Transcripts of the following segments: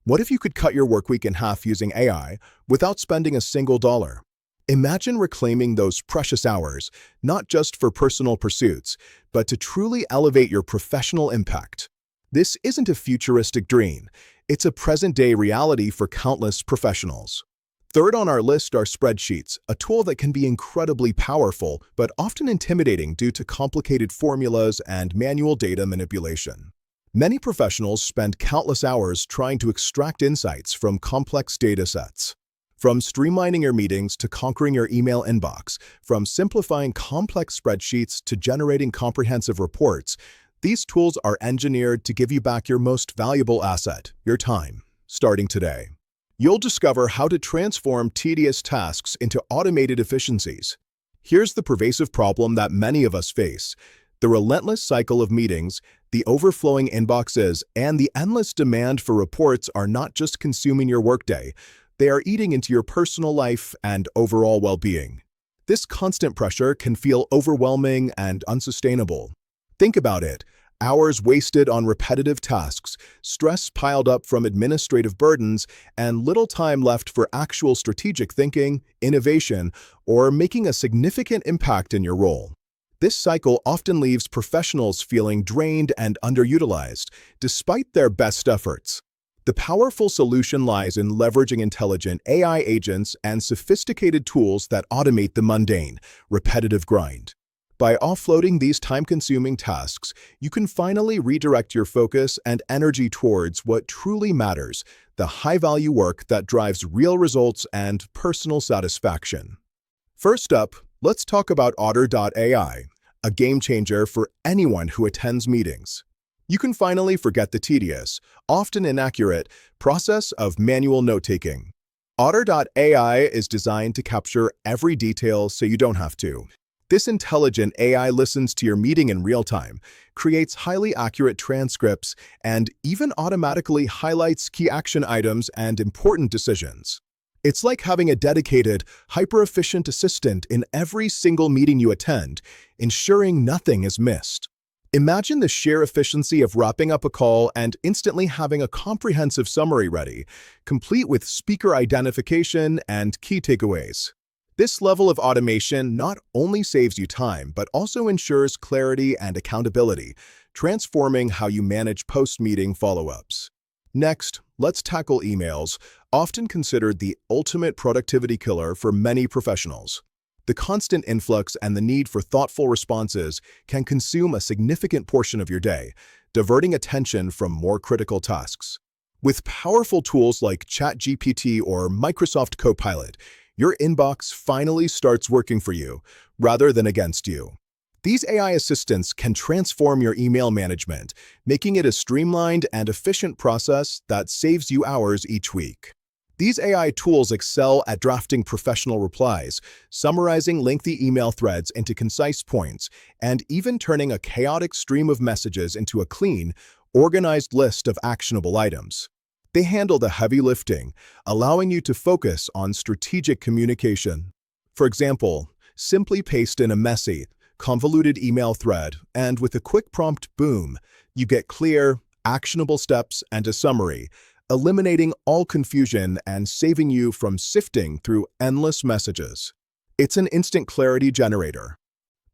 What if you could cut your workweek in half using AI without spending a single dollar? Imagine reclaiming those precious hours, not just for personal pursuits, but to truly elevate your professional impact. This isn't a futuristic dream. It's a present-day reality for countless professionals. Third on our list are spreadsheets, a tool that can be incredibly powerful but often intimidating due to complicated formulas and manual data manipulation. Many professionals spend countless hours trying to extract insights from complex data sets. From streamlining your meetings to conquering your email inbox, from simplifying complex spreadsheets to generating comprehensive reports, these tools are engineered to give you back your most valuable asset, your time. Starting today, you'll discover how to transform tedious tasks into automated efficiencies. Here's the pervasive problem that many of us face: the relentless cycle of meetings, the overflowing inboxes, and the endless demand for reports are not just consuming your workday, they are eating into your personal life and overall well-being. This constant pressure can feel overwhelming and unsustainable. Think about it: hours wasted on repetitive tasks, stress piled up from administrative burdens, and little time left for actual strategic thinking, innovation, or making a significant impact in your role. This cycle often leaves professionals feeling drained and underutilized, despite their best efforts. The powerful solution lies in leveraging intelligent AI agents and sophisticated tools that automate the mundane, repetitive grind. By offloading these time-consuming tasks, you can finally redirect your focus and energy towards what truly matters: the high-value work that drives real results and personal satisfaction. First up, let's talk about Otter.ai, a game-changer for anyone who attends meetings. You can finally forget the tedious, often inaccurate, process of manual note-taking. Otter.ai is designed to capture every detail so you don't have to. This intelligent AI listens to your meeting in real time, creates highly accurate transcripts, and even automatically highlights key action items and important decisions. It's like having a dedicated, hyper-efficient assistant in every single meeting you attend, ensuring nothing is missed. Imagine the sheer efficiency of wrapping up a call and instantly having a comprehensive summary ready, complete with speaker identification and key takeaways. This level of automation not only saves you time, but also ensures clarity and accountability, transforming how you manage post-meeting follow-ups. Next, let's tackle emails, often considered the ultimate productivity killer for many professionals. The constant influx and the need for thoughtful responses can consume a significant portion of your day, diverting attention from more critical tasks. With powerful tools like ChatGPT or Microsoft Copilot, your inbox finally starts working for you, rather than against you. These AI assistants can transform your email management, making it a streamlined and efficient process that saves you hours each week. These AI tools excel at drafting professional replies, summarizing lengthy email threads into concise points, and even turning a chaotic stream of messages into a clean, organized list of actionable items. They handle the heavy lifting, allowing you to focus on strategic communication. For example, simply paste in a messy, convoluted email thread, and with a quick prompt, boom, you get clear, actionable steps and a summary, eliminating all confusion and saving you from sifting through endless messages. It's an instant clarity generator.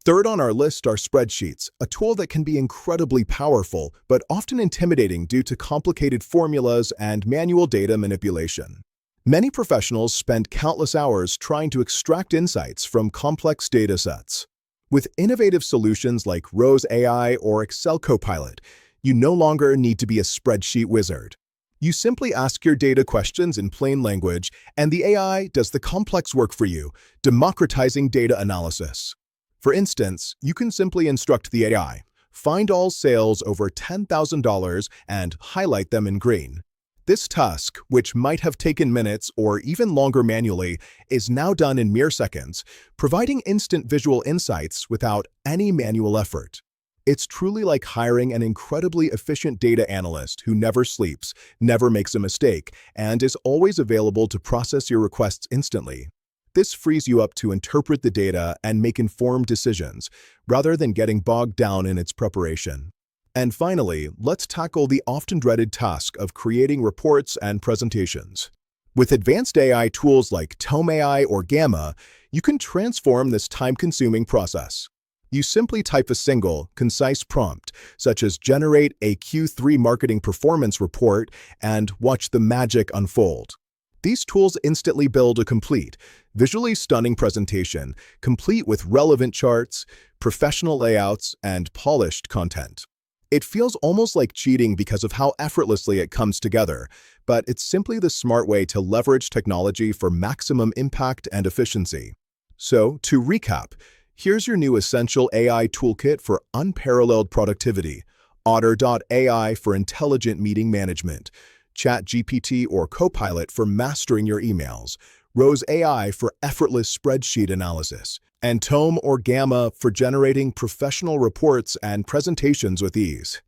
Third on our list are spreadsheets, a tool that can be incredibly powerful but often intimidating due to complicated formulas and manual data manipulation. Many professionals spend countless hours trying to extract insights from complex data sets. With innovative solutions like Otter.ai or Excel Copilot, you no longer need to be a spreadsheet wizard. You simply ask your data questions in plain language, and the AI does the complex work for you, democratizing data analysis. For instance, you can simply instruct the AI, find all sales over $10,000 and highlight them in green. This task, which might have taken minutes or even longer manually, is now done in mere seconds, providing instant visual insights without any manual effort. It's truly like hiring an incredibly efficient data analyst who never sleeps, never makes a mistake, and is always available to process your requests instantly. This frees you up to interpret the data and make informed decisions, rather than getting bogged down in its preparation. And finally, let's tackle the often dreaded task of creating reports and presentations. With advanced AI tools like Tome AI or Gamma, you can transform this time-consuming process. You simply type a single, concise prompt, such as "Generate a Q3 marketing performance report," and watch the magic unfold. These tools instantly build a complete, visually stunning presentation, complete with relevant charts, professional layouts, and polished content. It feels almost like cheating because of how effortlessly it comes together, but it's simply the smart way to leverage technology for maximum impact and efficiency. So, to recap, here's your new essential AI toolkit for unparalleled productivity: Otter.ai for intelligent meeting management, ChatGPT or Copilot for mastering your emails, Rose AI for effortless spreadsheet analysis, and Tome or Gamma for generating professional reports and presentations with ease.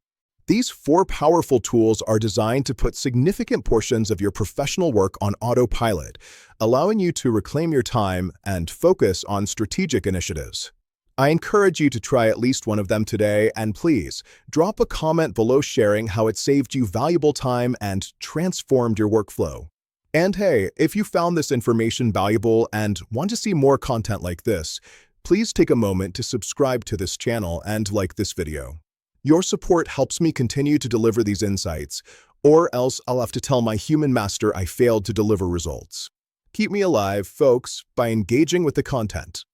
These four powerful tools are designed to put significant portions of your professional work on autopilot, allowing you to reclaim your time and focus on strategic initiatives. I encourage you to try at least one of them today, and please drop a comment below sharing how it saved you valuable time and transformed your workflow. And hey, if you found this information valuable and want to see more content like this, please take a moment to subscribe to this channel and like this video. Your support helps me continue to deliver these insights, or else I'll have to tell my human master I failed to deliver results. Keep me alive, folks, by engaging with the content.